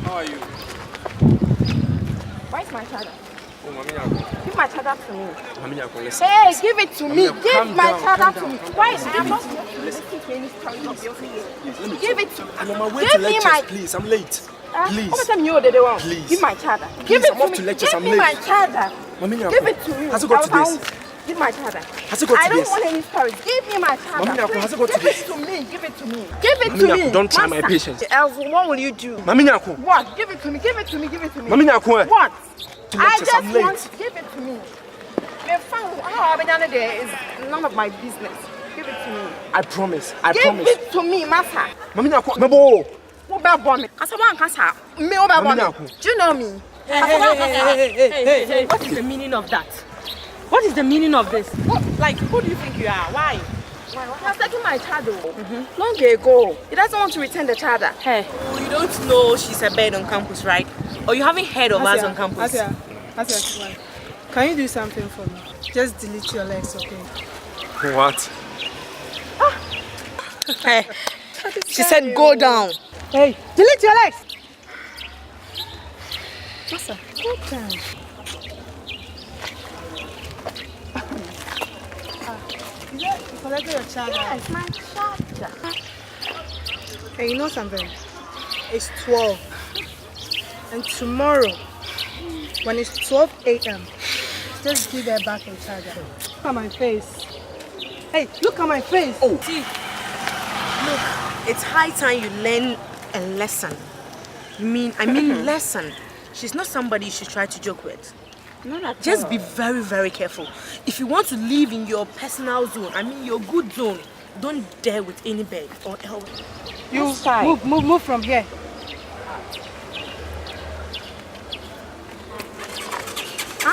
How are you? Where's my charger? Oh, Mami, give my charger to me. Mami, listen. Hey, give it to me. Give my charger to me. Why is I'm not listening to any story of yours? Give it to me. I'm on my way to lectures, please. I'm late. Please. What time you the one? Please. Give my charger. Give it I'm up to lectures. Give I'm me late. my charger. Mami, give it to me. Has it got to this? Give my charger. Has it got to this? I don't want any stories. Give me my charger. Mami, has it got to this? Give it to me. Give it to me. Give it to me. Don't try my patience. Else, what will you do? Mami, what? Give it to me. Give it to me. Give it to me. Mami, what? I just I'm late. want to give it to me. How I've been down there is none of my business. Give it to me. I promise. Give it to me, master. Mami, Mabo. What about Bonnie? Me, what about Bonnie? Do you know me? Hey, what is the meaning of that? What is the meaning of this? What, like, who do you think you are? Why? He has taken my child long ago. He doesn't want to return the child. Hey, you don't know she's a bird on campus, right? Or you haven't heard of us on campus? Asia, can you do something for me? Just delete your legs, okay? What? Hey, she said go down. Hey, delete your legs! Masa, go down. You collected your charger? Yes, my charger. Hey, you know something? It's 12. And tomorrow, when it's 12 a.m., just give her back her charger. Look at my face. Hey, look at my face. Oh, see, look, it's high time you learn a lesson. I mean lesson. She's not somebody you should try to joke with. Just be very, very careful. If you want to live in your personal zone, your good zone, don't dare with any bird or else. You move from here. Go.